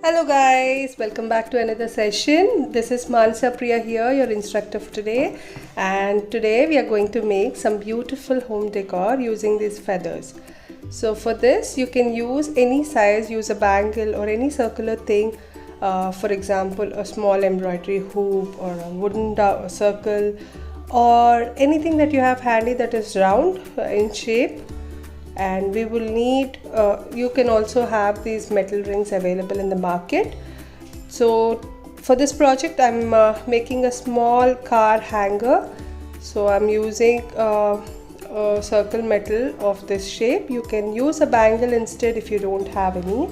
Hello guys, welcome back to another session. This is Mansa Priya here, your instructor for today, and today we are going to make some beautiful home decor using these feathers. So for this you can use any size, use a bangle or any circular thing, for example a small embroidery hoop or a wooden circle or anything that you have handy that is round in shape. And we will need you can also have these metal rings available in the market. So for this project I'm making a small car hanger, so I'm using a circle metal of this shape. You can use a bangle instead if you don't have any.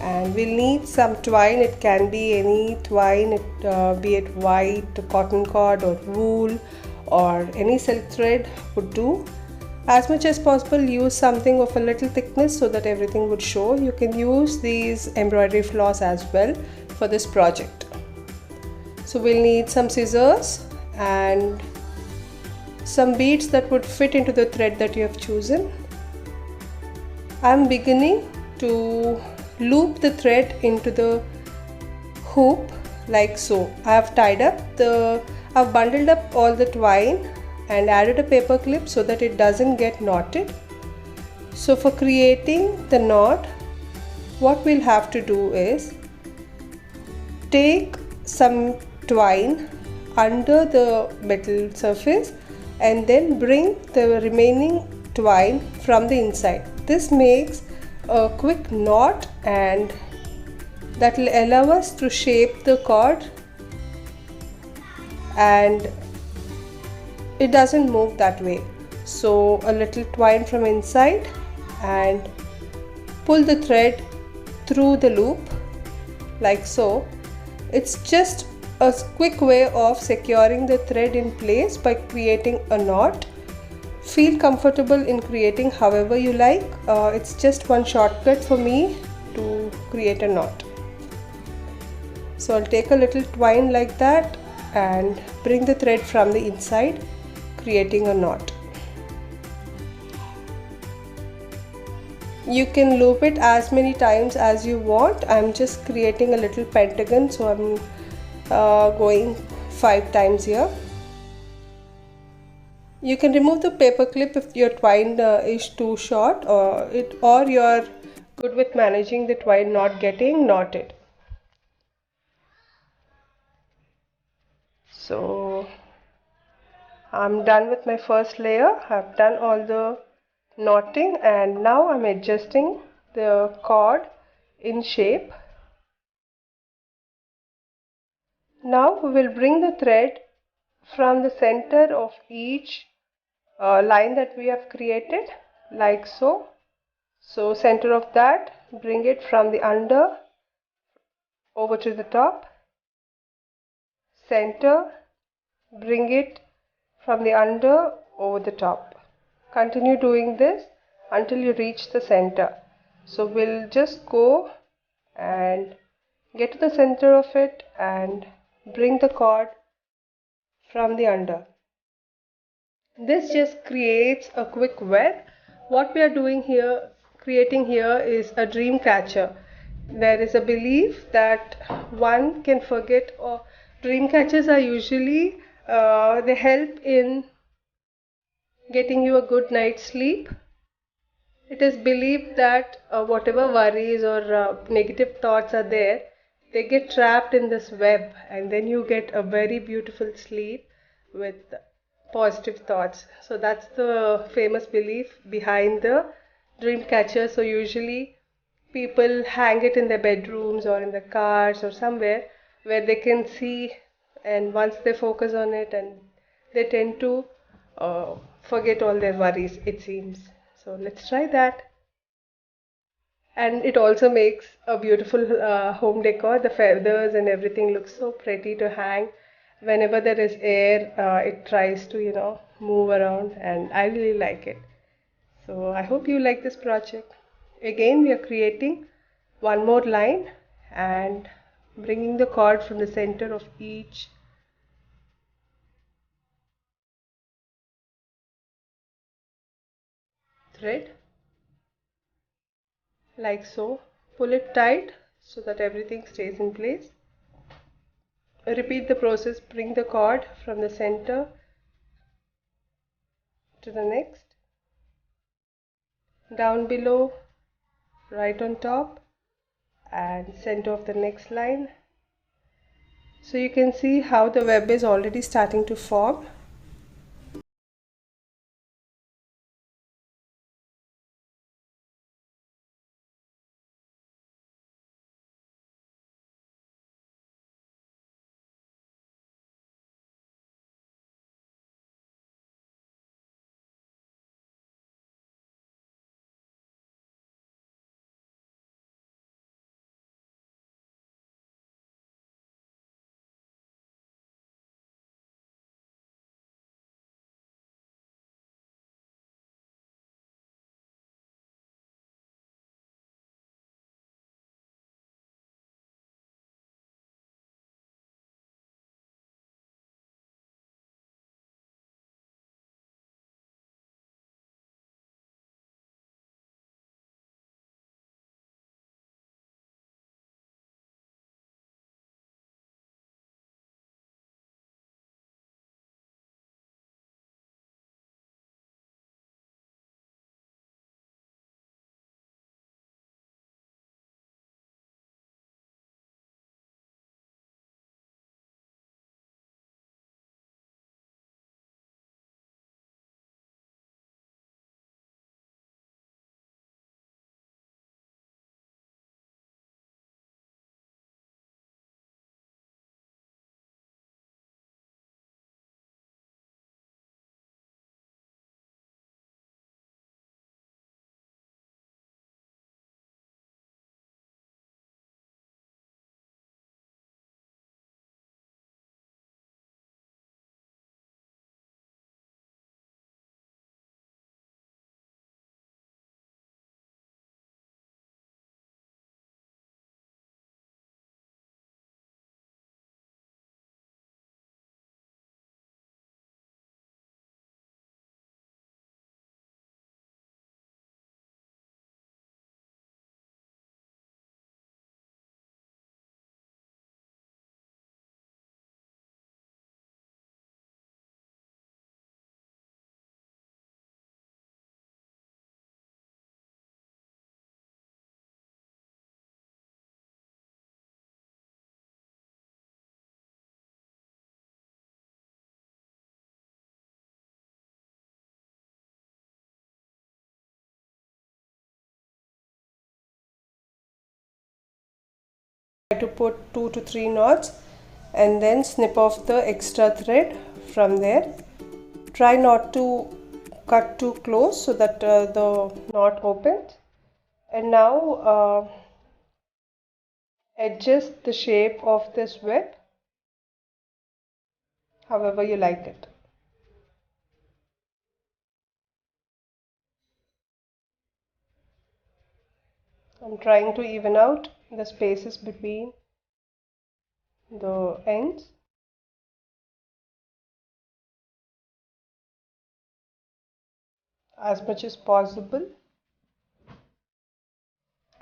And we'll need some twine. It can be any twine, be it white, cotton cord or wool or any silk thread would do. As much as possible use something of a little thickness so that everything would show. You can use these embroidery floss as well for this project. So we'll need some scissors and some beads that would fit into the thread that you have chosen. I'm beginning to loop the thread into the hoop like so. I've bundled up all the twine and added a paper clip so that it doesn't get knotted. So for creating the knot, what we'll have to do is take some twine under the metal surface and then bring the remaining twine from the inside. This makes a quick knot and that will allow us to shape the cord and it doesn't move that way. So a little twine from inside and pull the thread through the loop like so. It's just a quick way of securing the thread in place by creating a knot. Feel comfortable in creating however you like. It's just one shortcut for me to create a knot. So I'll take a little twine like that and bring the thread from the inside, creating a knot. You can loop it as many times as you want. I'm just creating a little pentagon, so I'm going 5 times here. You can remove the paper clip if your twine is too short or you're good with managing the twine not getting knotted. So I'm done with my first layer. I've done all the knotting and now I'm adjusting the cord in shape. Now we will bring the thread from the center of each line that we have created like so. So center of that, bring it from the under over to the top. Center, bring it from the under over the top. Continue doing this until you reach the center. So we'll just go and get to the center of it and bring the cord from the under. This just creates a quick web. What we are doing here, creating here, is a dream catcher. There is a belief that one can forget, or dream catchers are usually they help in getting you a good night's sleep. It is believed that whatever worries or negative thoughts are there, they get trapped in this web and then you get a very beautiful sleep with positive thoughts. So that's the famous belief behind the dream catcher. So usually people hang it in their bedrooms or in the cars or somewhere where they can see, and once they focus on it and they tend to forget all their worries, it seems. So let's try that. And it also makes a beautiful home decor. The feathers and everything looks so pretty to hang. Whenever there is air, it tries to, move around, and I really like it. So I hope you like this project. Again, we are creating one more line and bringing the cord from the center of each thread like so. Pull it tight so that everything stays in place. Repeat the process. Bring the cord from the center to the next, down below, right on top, and center of the next line. So you can see how the web is already starting to form. Try to put 2 to 3 knots and then snip off the extra thread from there. Try not to cut too close so that the knot opens. And now adjust the shape of this web however you like it. I'm trying to even out the spaces between the ends. As much as possible.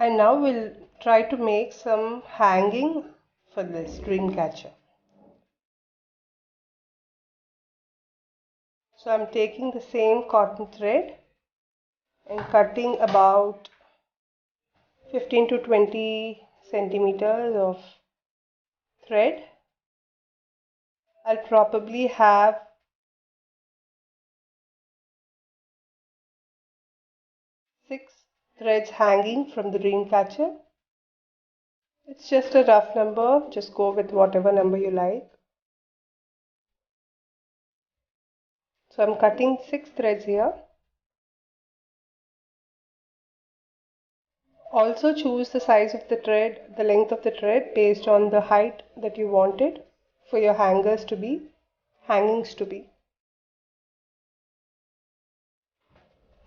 And now we'll try to make some hanging for this dream catcher. So I'm taking the same cotton thread and cutting about 15 to 20 centimeters of thread. I'll probably have 6 threads hanging from the dream catcher. It's just a rough number, just go with whatever number you like. So I'm cutting 6 threads here. Also choose the size of the thread, the length of the thread based on the height that you want it for your hangings to be.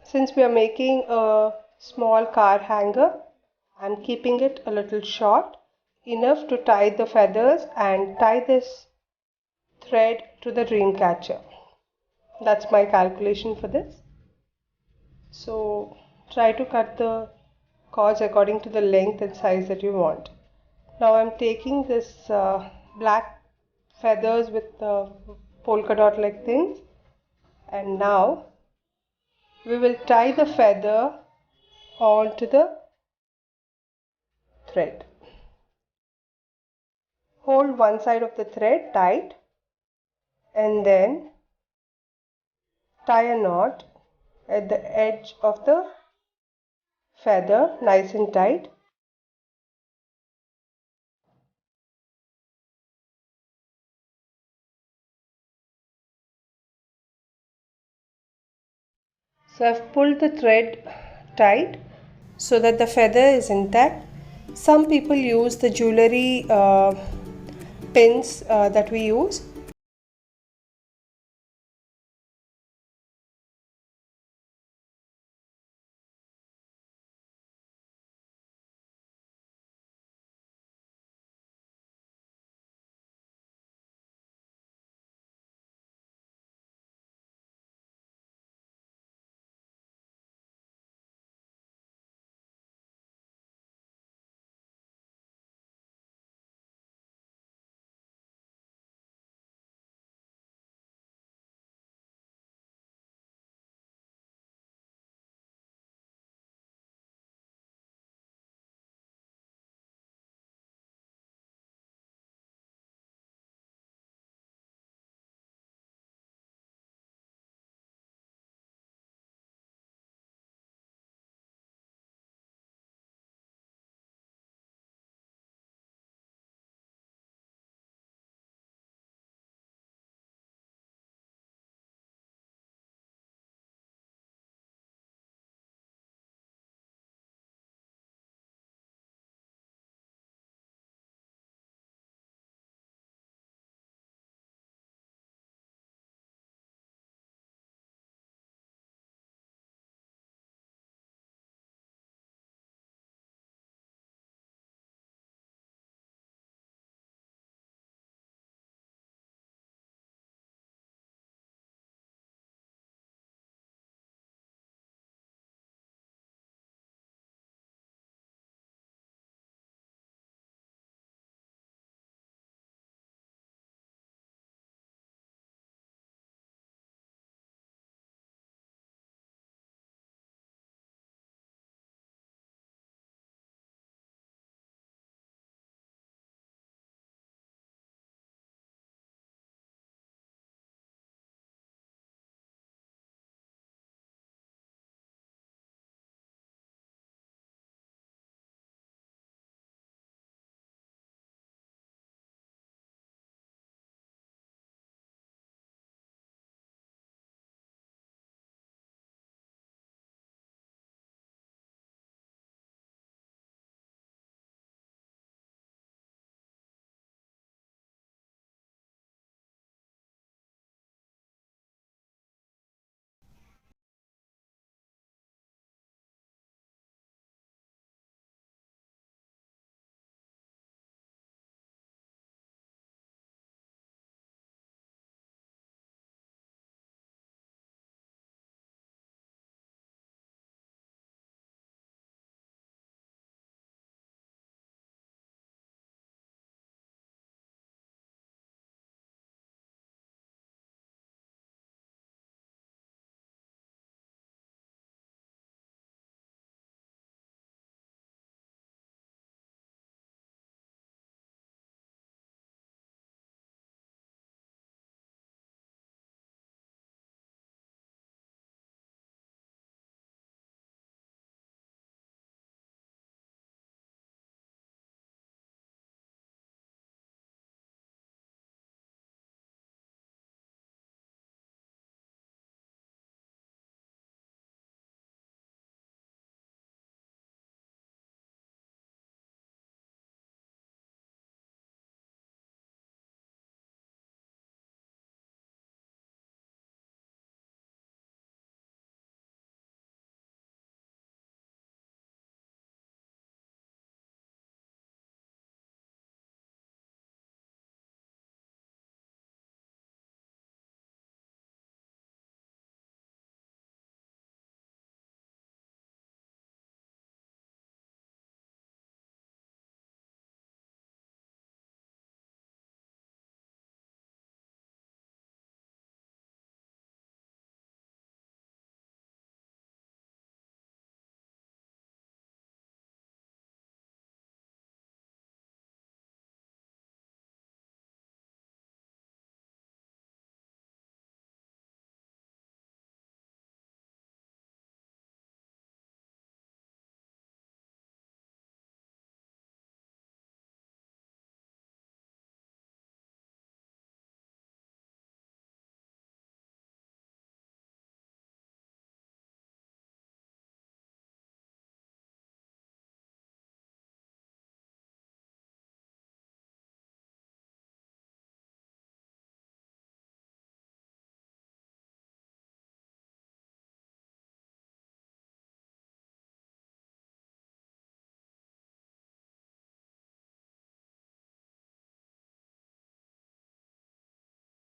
Since we are making a small car hanger, I'm keeping it a little short, enough to tie the feathers and tie this thread to the dream catcher. That's my calculation for this. So try to cut the cords according to the length and size that you want. Now I'm taking this black feathers with the polka dot like things, and now we will tie the feather onto the thread. Hold one side of the thread tight and then tie a knot at the edge of the feather nice and tight. So I've pulled the thread tight so that the feather is intact. Some people use the jewelry pins that we use.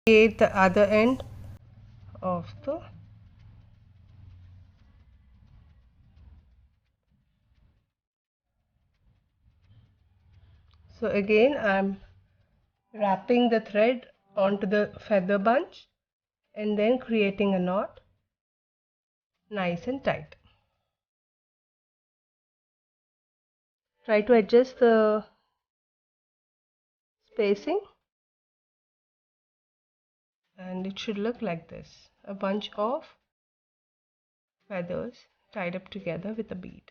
create the other end of the so again I'm wrapping the thread onto the feather bunch and then creating a knot nice and tight. Try to adjust the spacing and it should look like this, a bunch of feathers tied up together with a bead.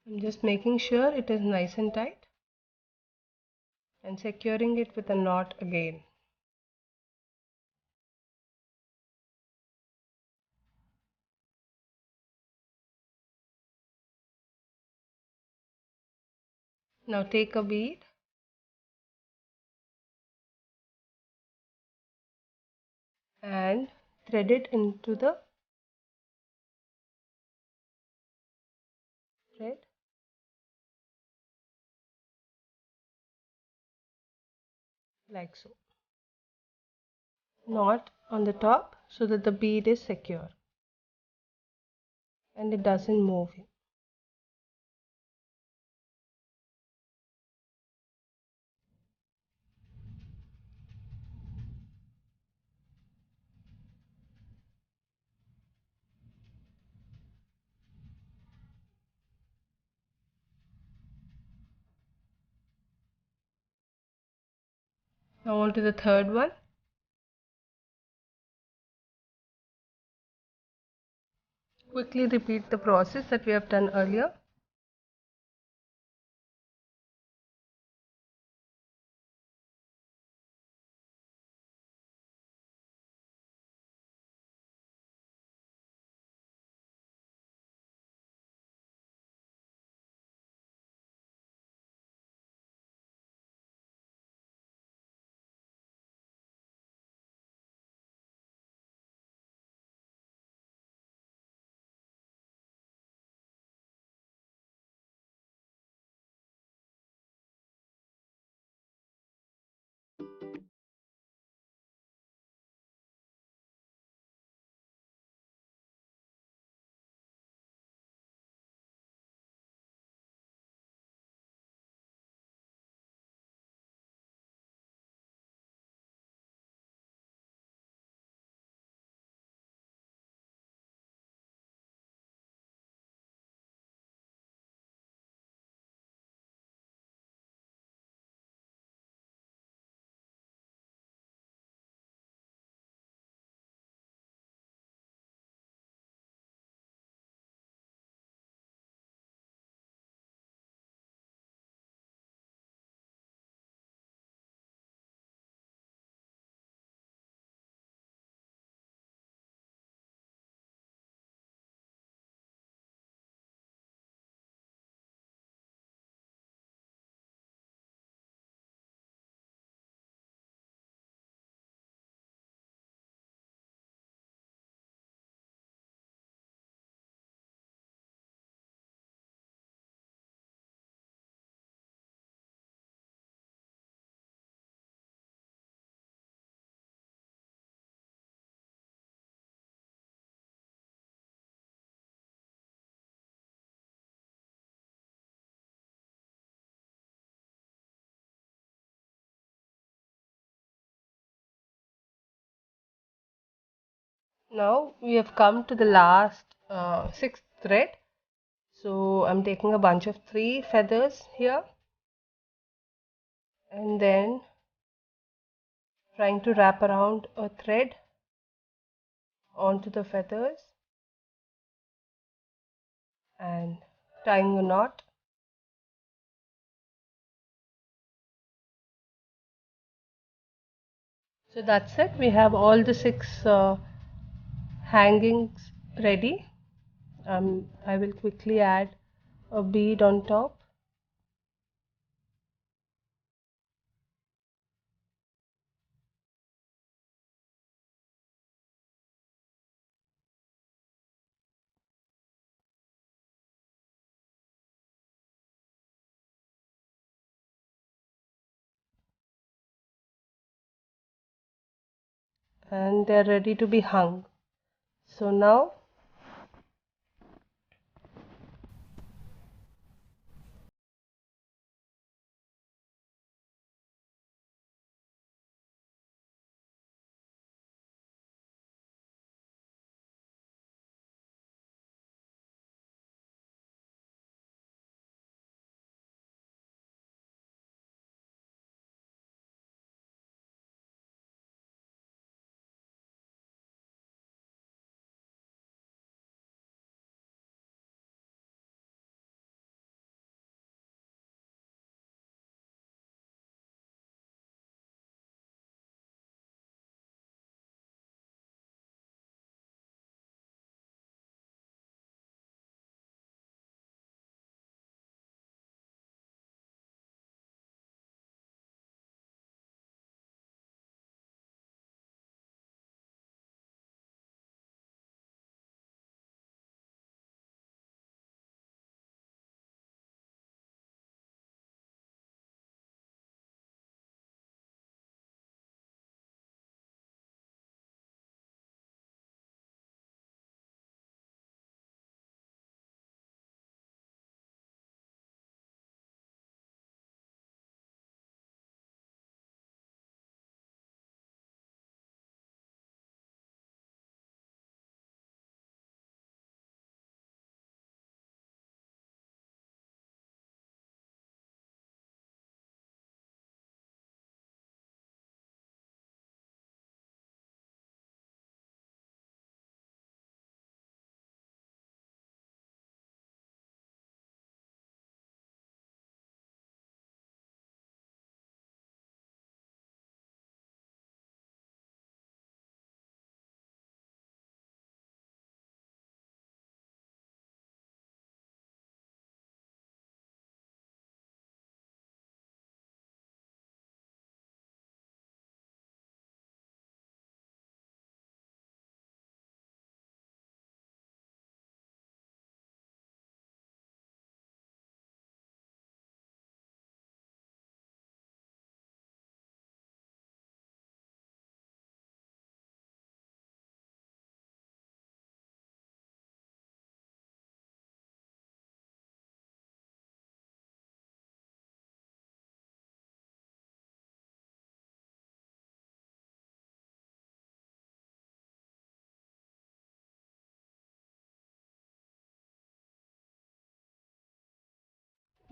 I'm just making sure it is nice and tight and securing it with a knot again. Now take a bead and thread it into the thread like so. Knot on the top so that the bead is secure and it doesn't move. Now on to the third one. Quickly repeat the process that we have done earlier. Now we have come to the last sixth thread. So I'm taking a bunch of 3 feathers here and then trying to wrap around a thread onto the feathers and tying a knot. So that's it. We have all the 6 hangings ready. I will quickly add a bead on top. and they're ready to be hung. So now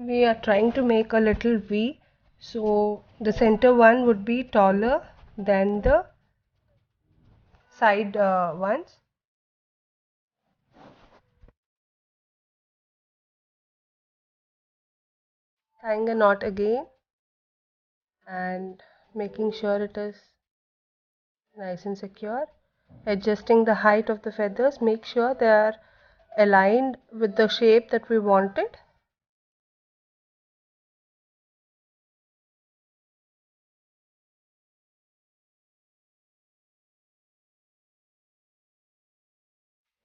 we are trying to make a little V. So the center one would be taller than the side ones. Tying a knot again and making sure it is nice and secure. Adjusting the height of the feathers, make sure they are aligned with the shape that we wanted.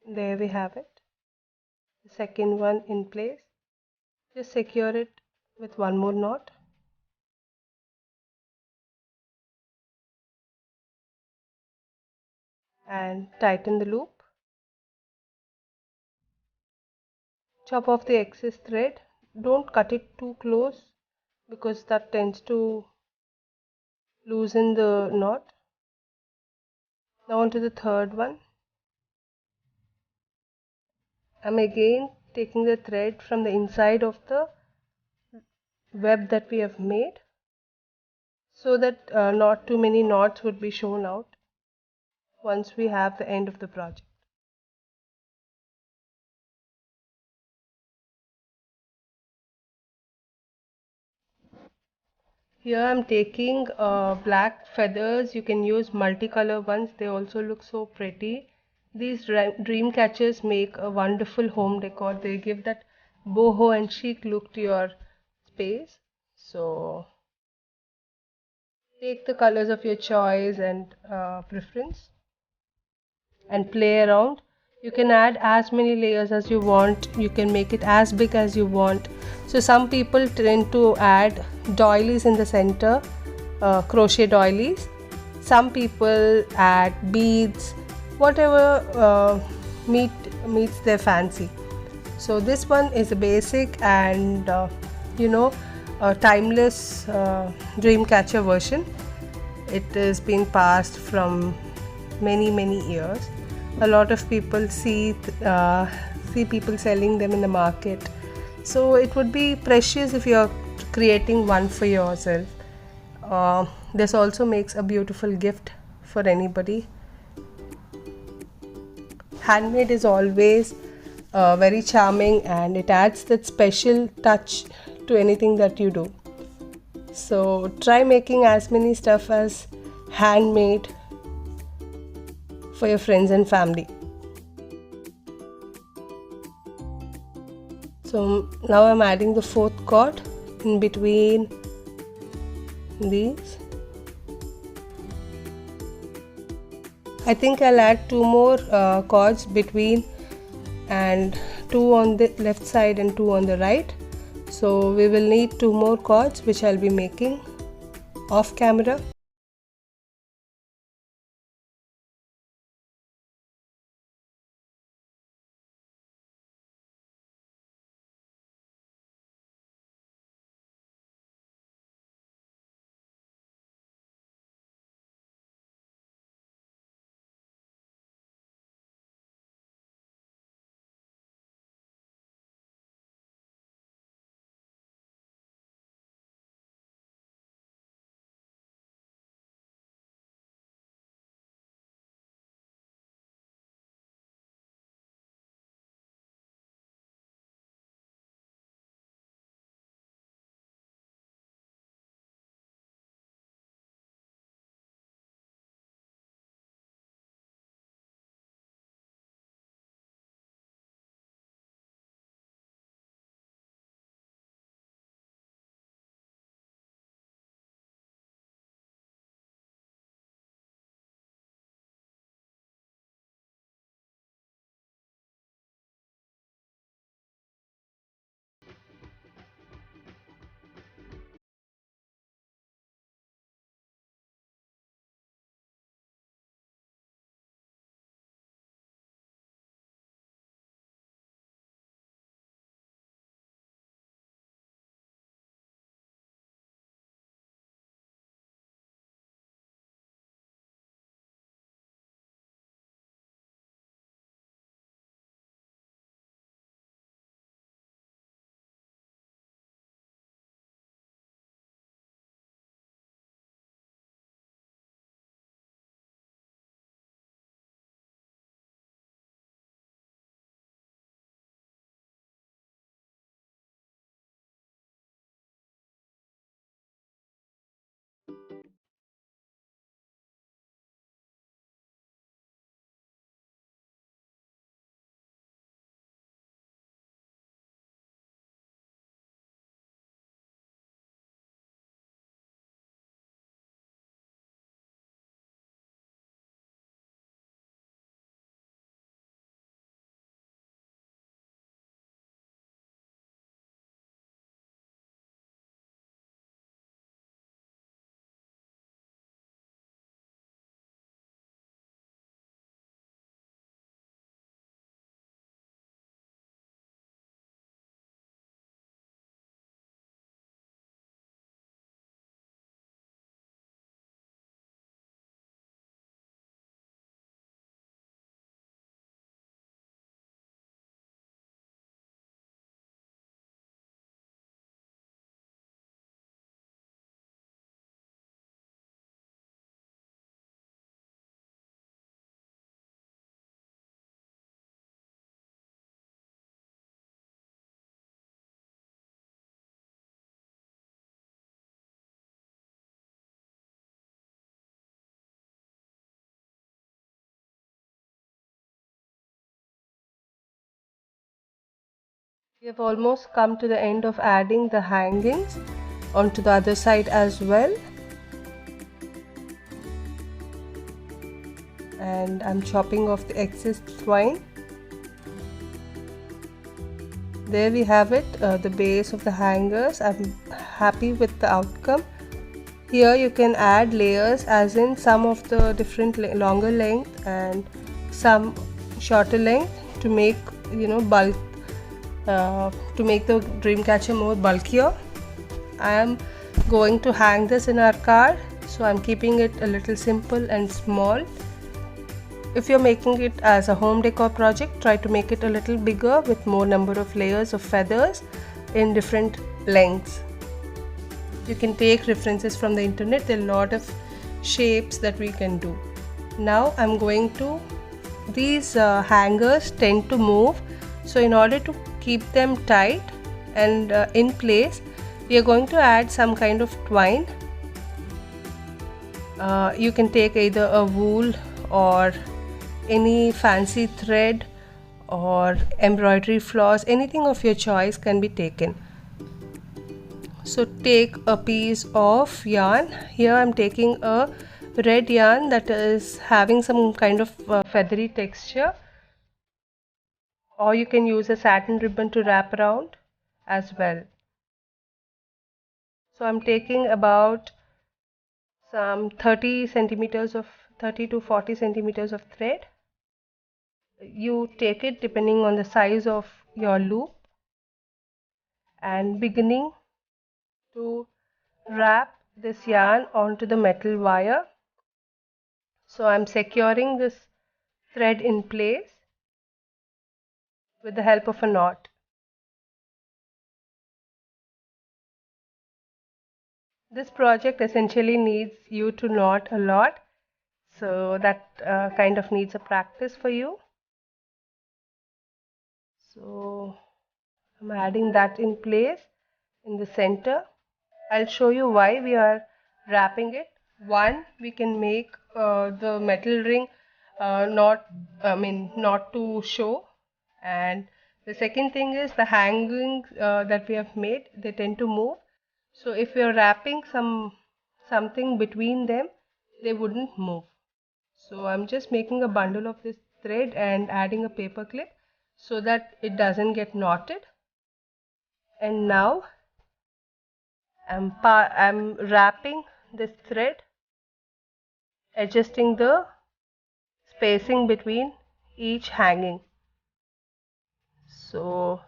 There we have it. The second one in place. Just secure it with one more knot. And tighten the loop. Chop off the excess thread. Don't cut it too close because that tends to loosen the knot. Now on to the third one. I'm again taking the thread from the inside of the web that we have made so that not too many knots would be shown out once we have the end of the project. Here I'm taking black feathers. You can use multicolor ones. They also look so pretty. These dream catchers make a wonderful home decor. They give that boho and chic look to your space. So take the colors of your choice and preference and play around. You can add as many layers as you want. You can make it as big as you want. So some people tend to add doilies in the center, crochet doilies. Some people add beads, whatever meets their fancy. So this one is a basic and a timeless dream catcher version. It is being passed from many years. A lot of people see people selling them in the market, so it would be precious if you're creating one for yourself. This also makes a beautiful gift for anybody. Handmade is always very charming, and it adds that special touch to anything that you do. So try making as many stuff as handmade for your friends and family. So now I'm adding the fourth cord in between these. I think I'll add two more cords between, and two on the left side and two on the right. So we will need two more cords, which I'll be making off camera. We have almost come to the end of adding the hangings onto the other side as well. And I'm chopping off the excess twine. There we have it, the base of the hangers. I'm happy with the outcome. Here you can add layers, as in some of the different longer length and some shorter length, to make, you know, bulk, to make the dream catcher more bulkier. I am going to hang this in our car, so I'm keeping it a little simple and small. If you're making it as a home decor project, try to make it a little bigger with more number of layers of feathers in different lengths. You can take references from the internet. There are a lot of shapes that we can do. Now I'm going to, these hangers tend to move, so in order to keep them tight and in place, we are going to add some kind of twine. You can take either a wool or any fancy thread or embroidery floss, anything of your choice can be taken. So take a piece of yarn. Here I'm taking a red yarn that is having some kind of feathery texture, or you can use a satin ribbon to wrap around as well. So I'm taking about some 30 centimeters of 30 to 40 centimeters of thread. You take it depending on the size of your loop, and beginning to wrap this yarn onto the metal wire. So I'm securing this thread in place with the help of a knot. This project essentially needs you to knot a lot, so that kind of needs a practice for you. So I'm adding that in place in the center. I'll show you why we are wrapping it. One, we can make the metal ring not to show, and the second thing is the hangings that we have made, they tend to move. So if we are wrapping something between them, they wouldn't move. So I'm just making a bundle of this thread and adding a paper clip so that it doesn't get knotted. And now I'm wrapping this thread, adjusting the spacing between each hanging. So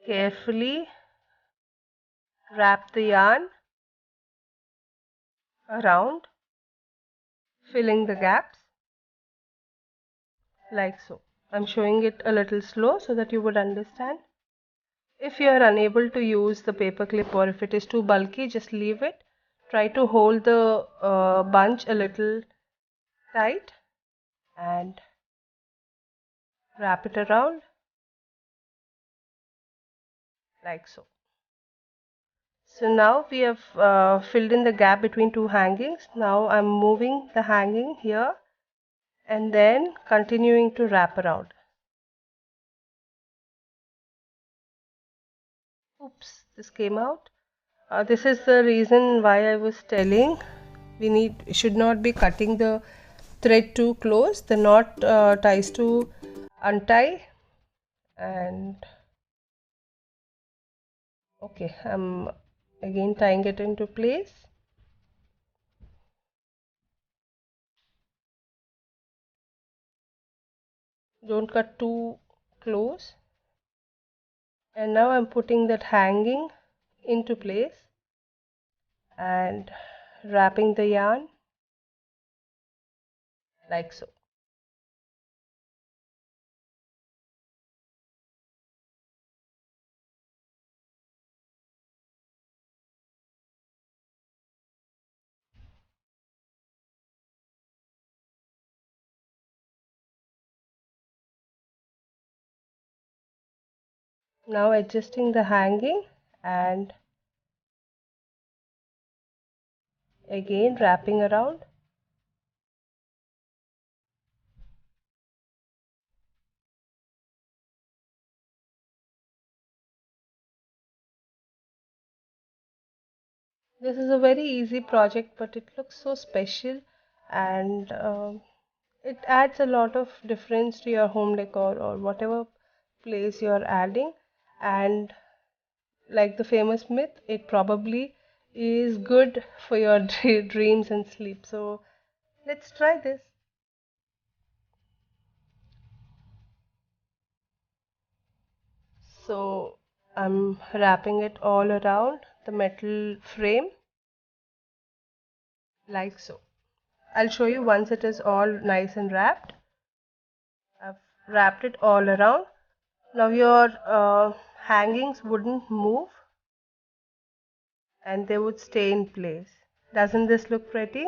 carefully wrap the yarn around, filling the gaps like so. I'm showing it a little slow so that you would understand. If you are unable to use the paper clip, or if it is too bulky, just leave it. Try to hold the bunch a little tight and wrap it around like so. So now we have filled in the gap between two hangings. Now I'm moving the hanging here and then continuing to wrap around. Oops, this came out. This is the reason why I was telling we should not be cutting the thread too close. The knot ties to untie, and okay, I'm again tying it into place. Don't cut too close. And now I'm putting that hanging into place and wrapping the yarn like so. Now adjusting the hanging and again wrapping around. This is a very easy project, but it looks so special, and it adds a lot of difference to your home decor or whatever place you are adding. And like the famous myth, it probably is good for your dreams and sleep. So let's try this. So I'm wrapping it all around the metal frame like so. I'll show you once it is all nice and wrapped. I've wrapped it all around. Now your hangings wouldn't move and they would stay in place. Doesn't this look pretty?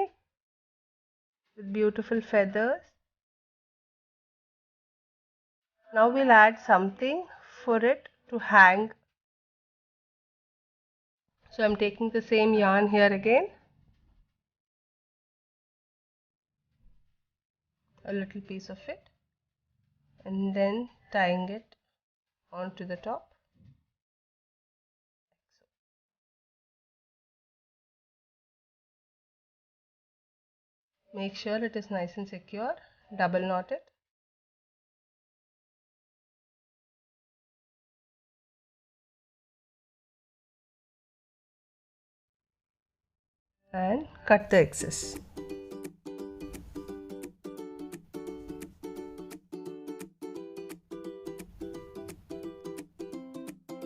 With beautiful feathers. Now we'll add something for it to hang. So I'm taking the same yarn here again, a little piece of it, and then tying it onto the top. Make sure it is nice and secure. Double knot it. And cut the excess.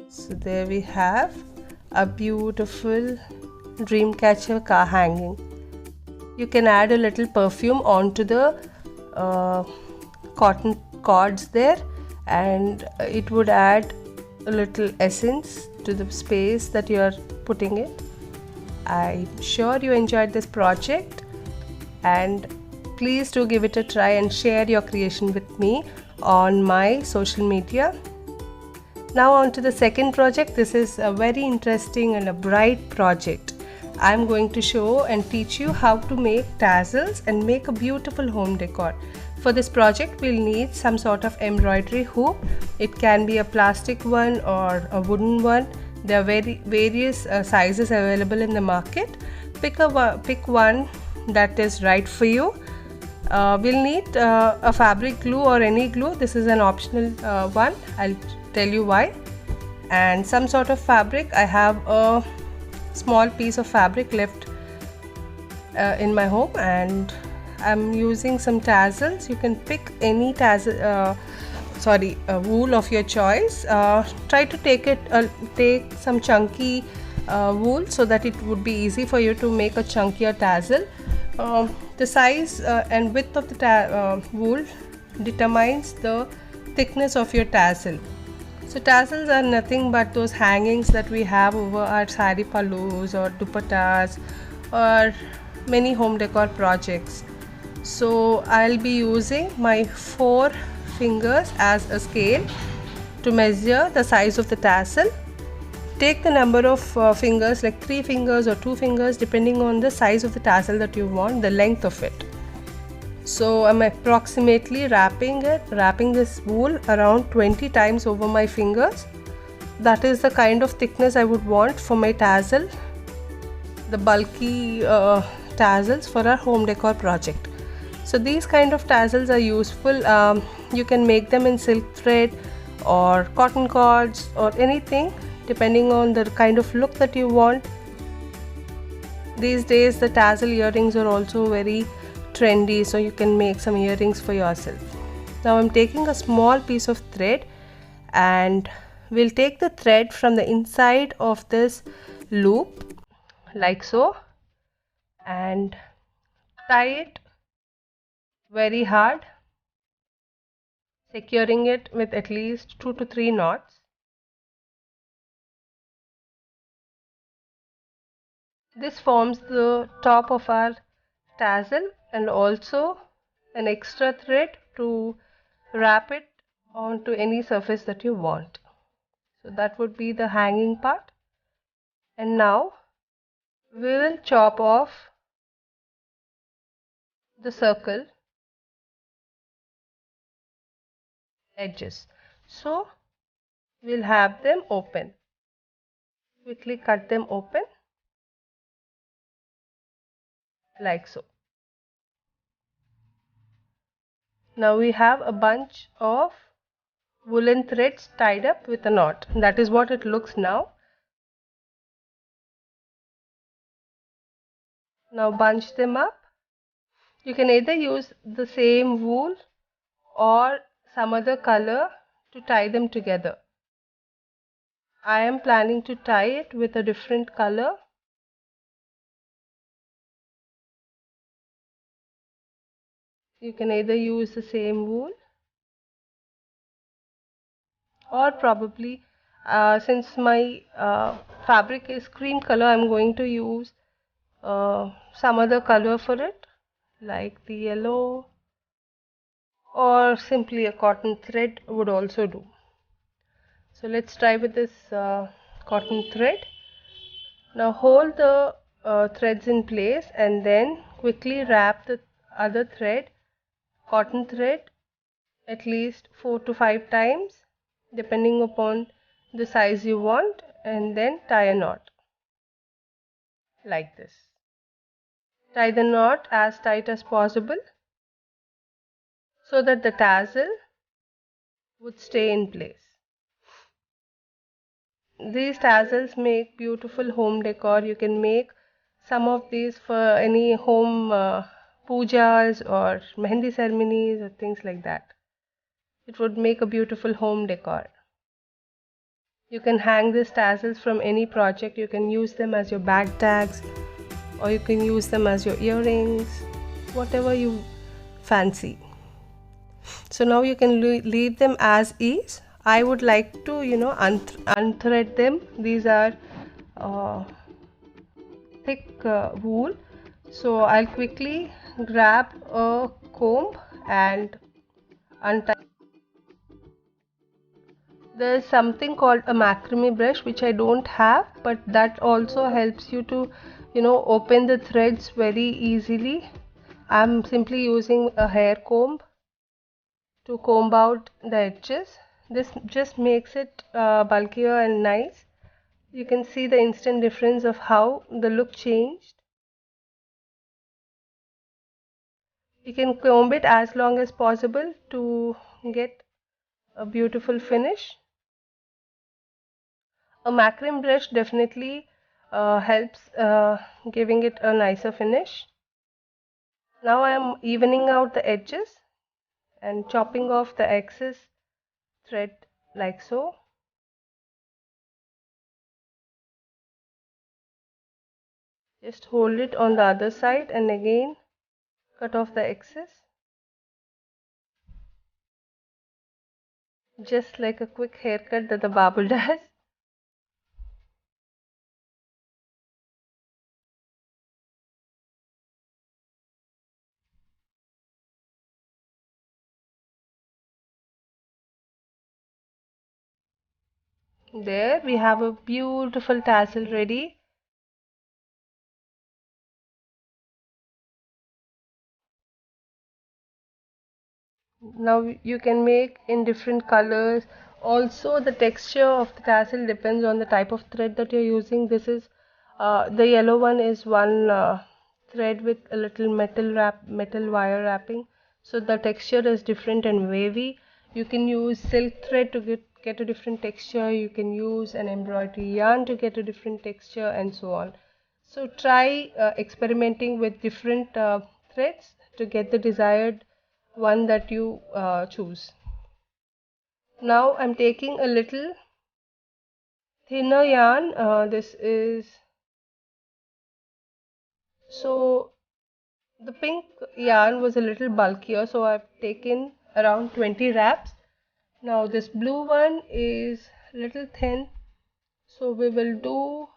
So there we have a beautiful dreamcatcher car hanging. You can add a little perfume onto the cotton cords there, and it would add a little essence to the space that you are putting it. I'm sure you enjoyed this project, and please do give it a try and share your creation with me on my social media. Now on to the second project. This is a very interesting and a bright project. I'm going to show and teach you how to make tassels and make a beautiful home decor. For this project we'll need some sort of embroidery hoop. It can be a plastic one or a wooden one. There are various sizes available in the market. Pick one that is right for you. We'll need a fabric glue or any glue. This is an optional one. I'll tell you why. And some sort of fabric. I have a small piece of fabric left in my home, and I'm using some tassels. You can pick any tassel, wool of your choice. Try to take some chunky wool so that it would be easy for you to make a chunkier tassel. The size and width of the wool determines the thickness of your tassel. So tassels are nothing but those hangings that we have over our sari pallus or dupattas or many home decor projects. So I'll be using my 4 fingers as a scale to measure the size of the tassel. Take the number of fingers, like 3 fingers or 2 fingers, depending on the size of the tassel that you want, the length of it. So I'm approximately wrapping this wool around 20 times over my fingers. That is the kind of thickness I would want for my tassel, the bulky tassels for our home decor project. So these kind of tassels are useful. You can make them in silk thread or cotton cords or anything, depending on the kind of look that you want. These days the tassel earrings are also very trendy, so you can make some earrings for yourself. Now I'm taking a small piece of thread, and we'll take the thread from the inside of this loop like so and tie it very hard, securing it with at least 2 to 3 knots. This forms the top of our tassel and also an extra thread to wrap it onto any surface that you want. So that would be the hanging part. And now we will chop off the circle edges. So we'll have them open. Quickly cut them open like so. Now we have a bunch of woolen threads tied up with a knot. That is what it looks now. Now bunch them up. You can either use the same wool or some other color to tie them together. I am planning to tie it with a different color. You can either use the same wool or probably since my fabric is cream color, I'm going to use some other color for it, like the yellow, or simply a cotton thread would also do. So let's try with this cotton thread. Now hold the threads in place and then quickly wrap the other thread, cotton thread, at least 4 to 5 times depending upon the size you want, and then tie a knot like this. Tie the knot as tight as possible so that the tassel would stay in place. These tassels make beautiful home decor. You can make some of these for any home pujas or mehendi ceremonies or things like that. It would make a beautiful home decor. You can hang these tassels from any project. You can use them as your bag tags, or you can use them as your earrings, whatever you fancy. So now you can leave them as is. I would like to unthread them. These are uh, thick wool, so I'll quickly grab a comb and untie. There's something called a macrame brush which I don't have, but that also helps you to open the threads very easily. I'm simply using a hair comb to comb out the edges. This just makes it bulkier and nice. You can see the instant difference of how the look changed. You can comb it as long as possible to get a beautiful finish. A macrame brush definitely helps giving it a nicer finish. Now I am evening out the edges and chopping off the excess thread like so. Just hold it on the other side and again cut off the excess. Just like a quick haircut that the barber does. There we have a beautiful tassel ready. Now you can make in different colors. Also the texture of the tassel depends on the type of thread that you're using. This is the yellow one is one thread with a little metal wire wrapping, so the texture is different and wavy. You can use silk thread to get a different texture. You can use an embroidery yarn to get a different texture, and so on. So try experimenting with different threads to get the desired one that you choose. Now I'm taking a little thinner yarn. This is so the pink yarn was a little bulkier, so I've taken around 20 wraps. Now this blue one is a little thin, so we will do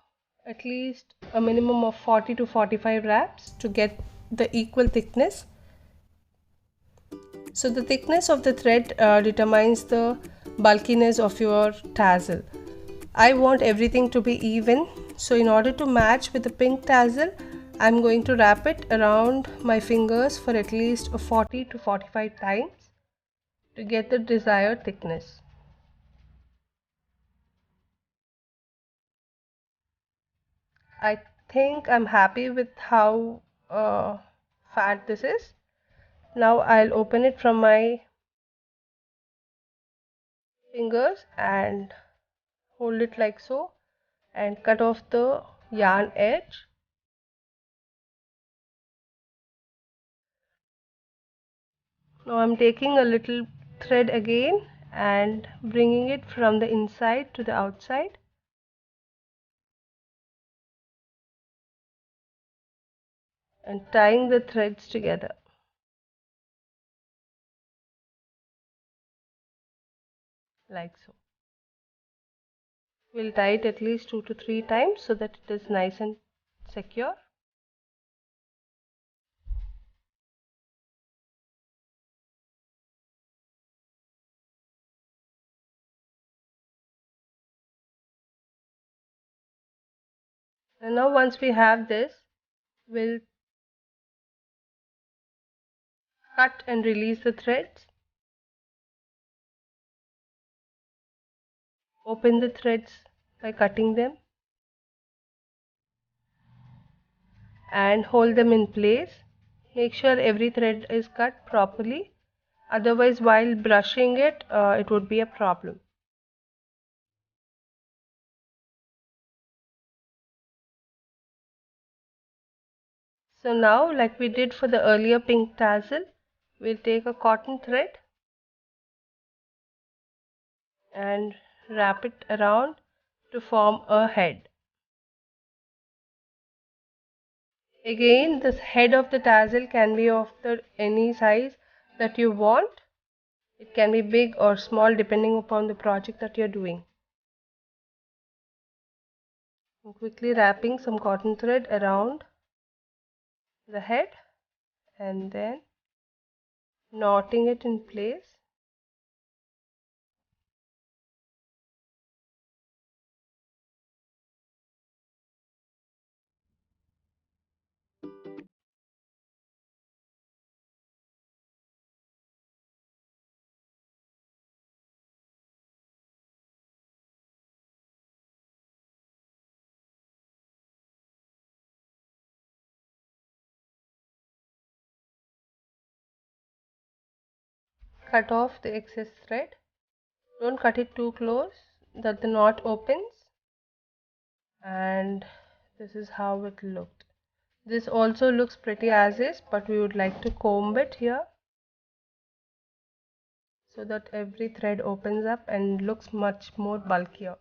at least a minimum of 40 to 45 wraps to get the equal thickness. So the thickness of the thread determines the bulkiness of your tassel. I want everything to be even, so in order to match with the pink tassel, I'm going to wrap it around my fingers for at least 40 to 45 times to get the desired thickness. I think I'm happy with how fat this is. Now I'll open it from my fingers and hold it like so and cut off the yarn edge. Now I'm taking a little thread again and bringing it from the inside to the outside. And tying the threads together. Like so. We'll tie it at least 2 to 3 times so that it is nice and secure. And now once we have this, we'll cut and release the threads. Open the threads by cutting them and hold them in place. Make sure every thread is cut properly, otherwise while brushing it, it would be a problem. So now, like we did for the earlier pink tassel, we'll take a cotton thread and wrap it around to form a head. Again, the head of the tassel can be of any size that you want. It can be big or small depending upon the project that you're doing. I'm quickly wrapping some cotton thread around the head and then knotting it in place. Cut off the excess thread. Don't cut it too close that the knot opens. And this is how it looked. This also looks pretty as is, but we would like to comb it here so that every thread opens up and looks much more bulkier.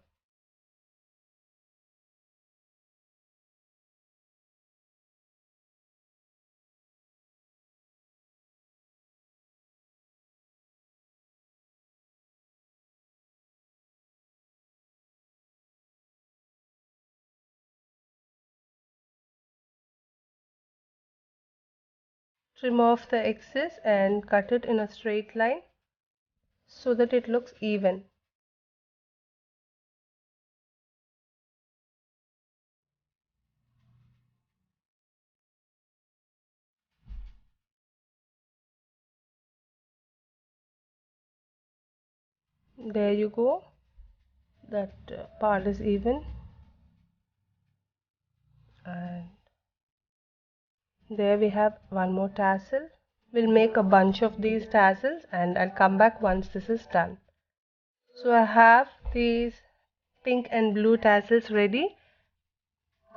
Trim off the excess and cut it in a straight line so that it looks even. There you go. That part is even. And there we have one more tassel. We'll make a bunch of these tassels and I'll come back once this is done. So I have these pink and blue tassels ready.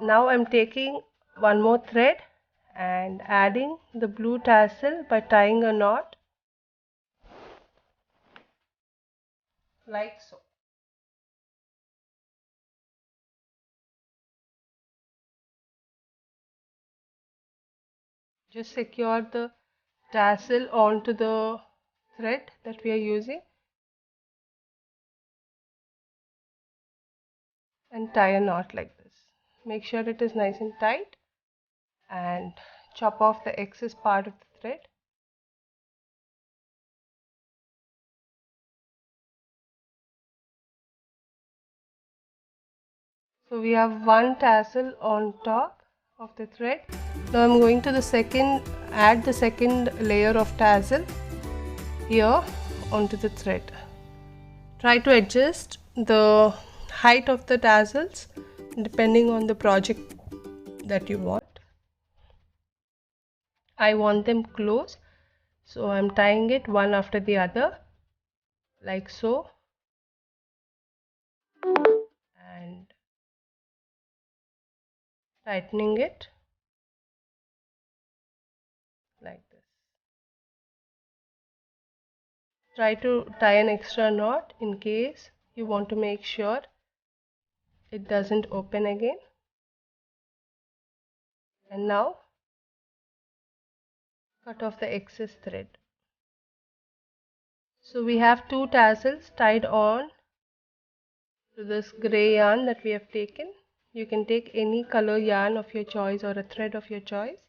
Now I'm taking one more thread and adding the blue tassel by tying a knot like so. Just secure the tassel onto the thread that we are using and tie a knot like this. Make sure it is nice and tight and chop off the excess part of the thread. So we have one tassel on top of the thread. Now I'm going to add the second layer of tassel here onto the thread. Try to adjust the height of the tassels depending on the project that you want. I want them close, so I'm tying it one after the other like so and tightening it like this. try to tie an extra knot in case you want to make sure it doesn't open again. And now cut off the excess thread. So we have two tassels tied on to this gray yarn that we have taken. You can take any color yarn of your choice or a thread of your choice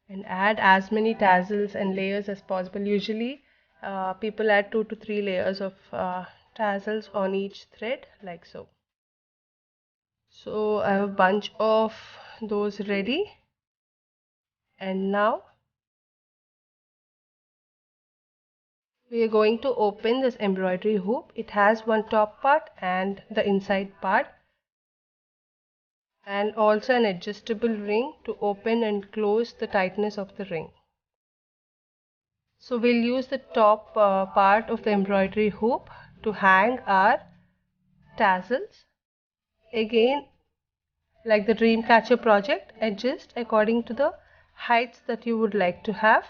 and add as many tassels and layers as possible. Usually people add 2 to 3 layers of tassels on each thread, like so. So I have a bunch of those ready, and now we are going to open this embroidery hoop. It has one top part and the inside part, and also an adjustable ring to open and close the tightness of the ring. So we'll use the top part of the embroidery hoop to hang our tassels. Again, like the Dreamcatcher project, adjust according to the heights that you would like to have.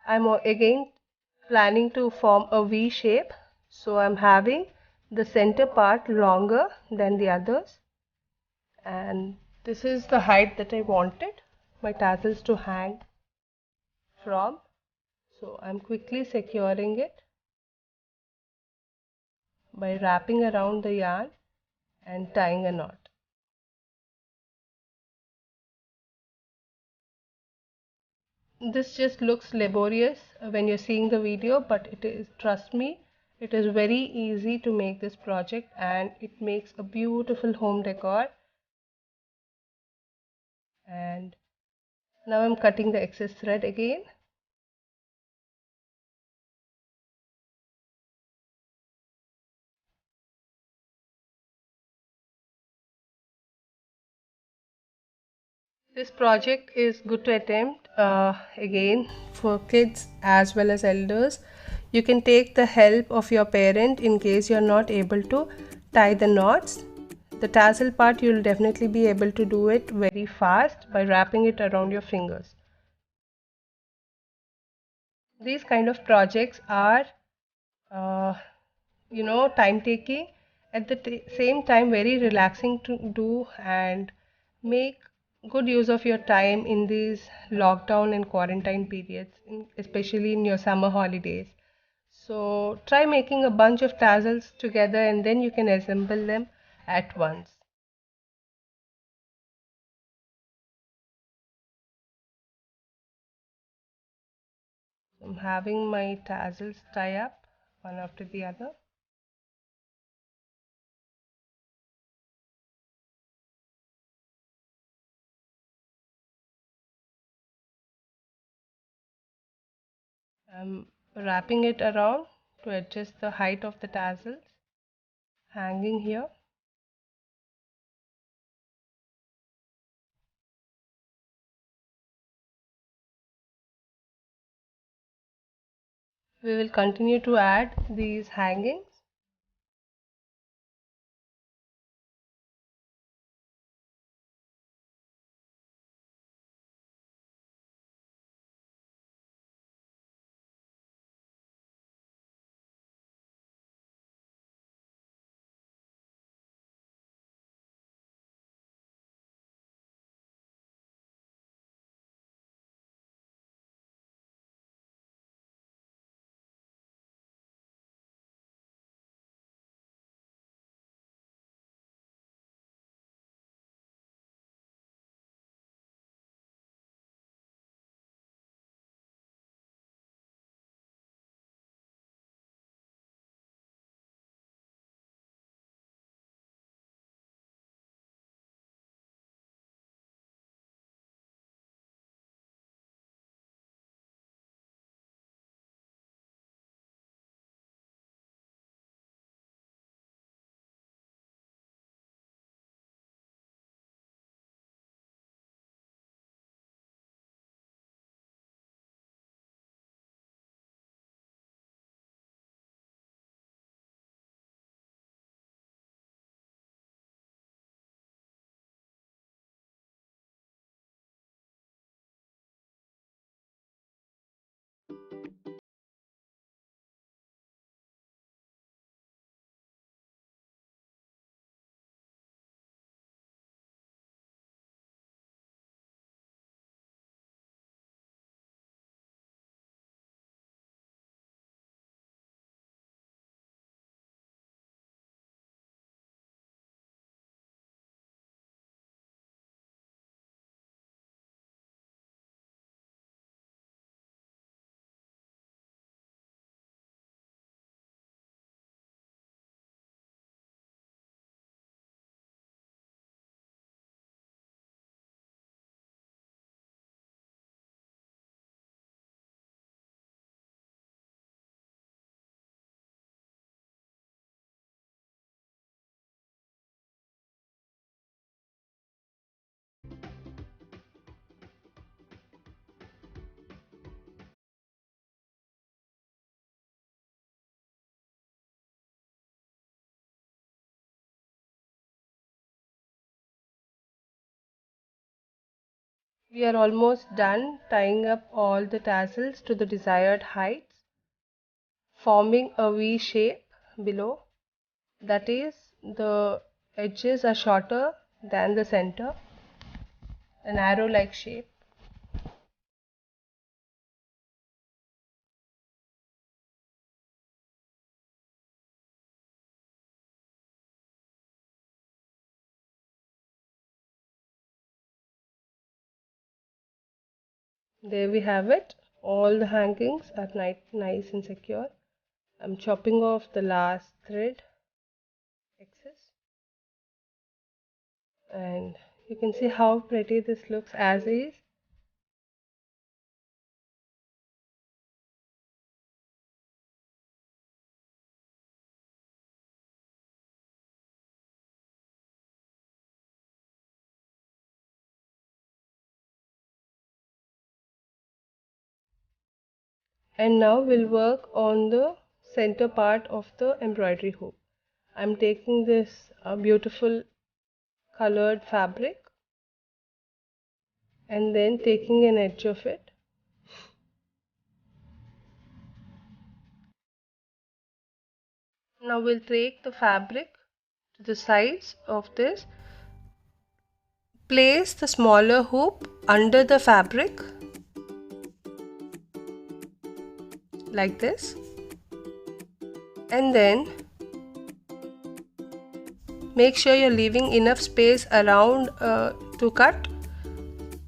I'm again planning to form a V shape, so I'm having the center part longer than the others, and this is the height that I wanted my tassels to hang from. So I'm quickly securing it by wrapping around the yarn and tying a knot. This just looks laborious when you're seeing the video, but it is, trust me, it is very easy to make this project and it makes a beautiful home decor. And now I'm cutting the excess thread again. This project is good to attempt again for kids as well as elders. You can take the help of your parent in case you're not able to tie the knots. The tassel part, you'll definitely be able to do it very fast by wrapping it around your fingers. These kind of projects are uh, time taking, at the same time very relaxing to do, and make good use of your time in these lockdown and quarantine periods, especially in your summer holidays. So try making a bunch of tassels together and then you can assemble them at once. I'm having my tassels tie up one after the other. I'm wrapping it around to adjust the height of the tassels hanging here. We will continue to add these hangings. We are almost done tying up all the tassels to the desired heights, forming a V shape below. That is, the edges are shorter than the center, an arrow-like shape. There we have it. All the hangings are nice and secure. I'm chopping off the last thread excess, and you can see how pretty this looks as is. And now we'll work on the center part of the embroidery hoop. I'm taking this beautiful colored fabric and then taking an edge of it. Now we'll take the fabric to the sides of this. Place the smaller hoop under the fabric like this, and then make sure you're leaving enough space around to cut,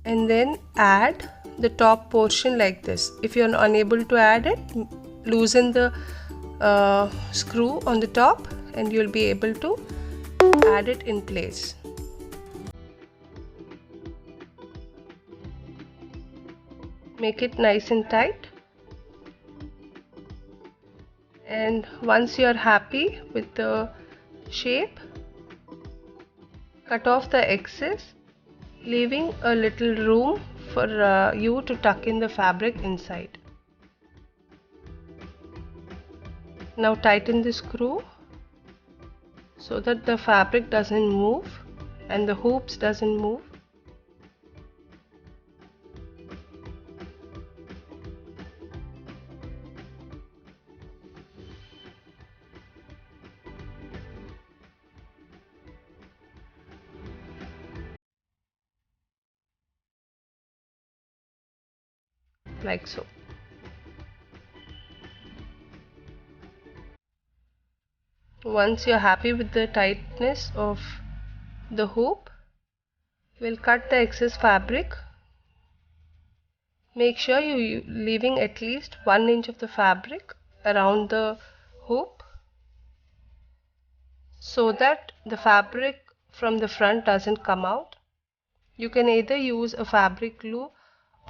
and then add the top portion like this. If you're unable to add it, loosen the screw on the top and you'll be able to add it in place. Make it nice and tight, and once you're happy with the shape, cut off the excess, leaving a little room for you to tuck in the fabric inside. Now tighten the screw so that the fabric doesn't move and the hoops doesn't move. Like so. Once you're happy with the tightness of the hoop, we'll cut the excess fabric. Make sure you're leaving at least 1 inch of the fabric around the hoop so that the fabric from the front doesn't come out. You can either use a fabric glue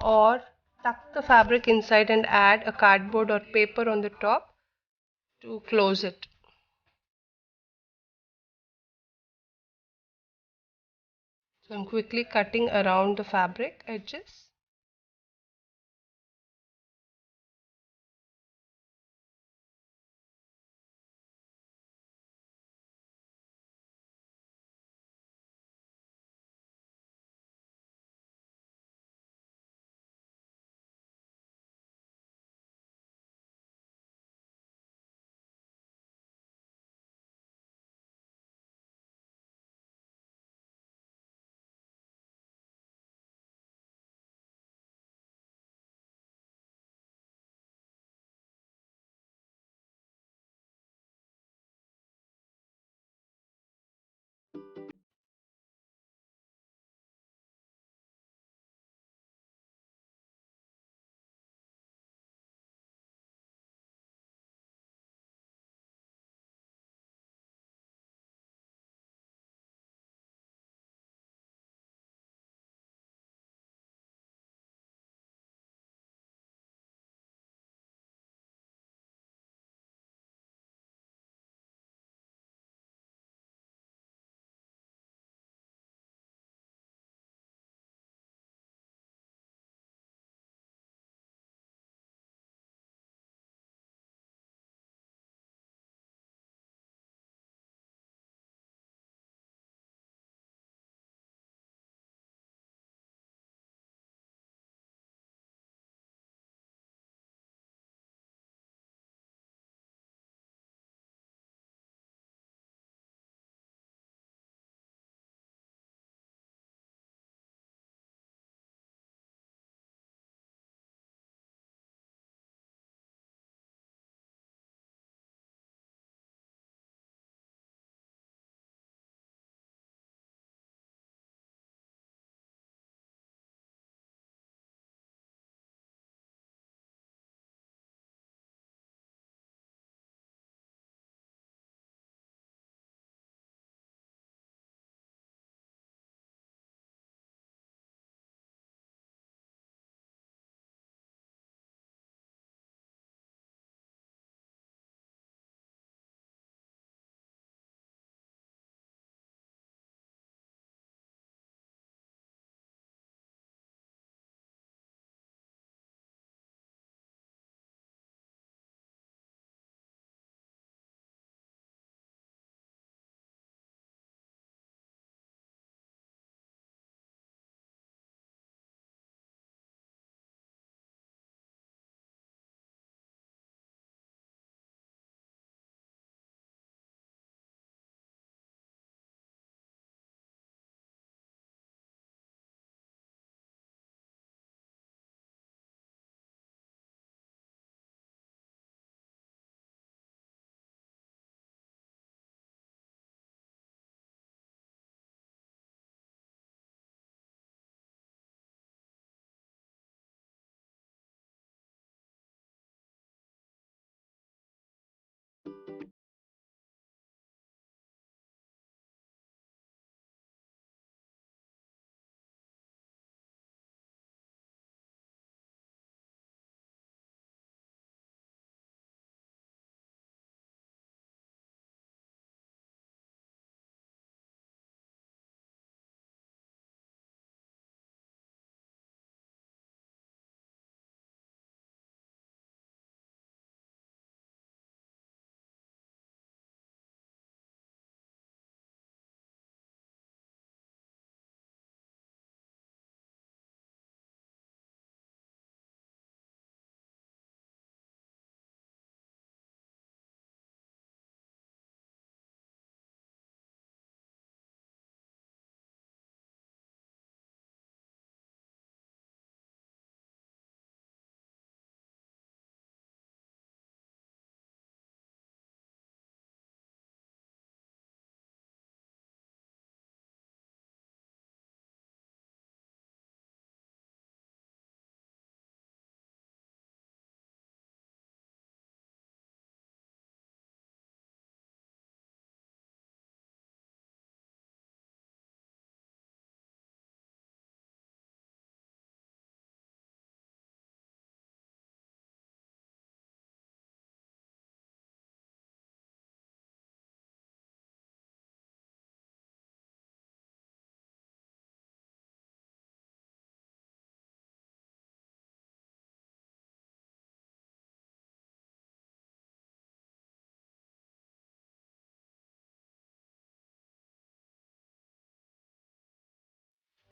or tuck the fabric inside and add a cardboard or paper on the top to close it. So I'm quickly cutting around the fabric edges.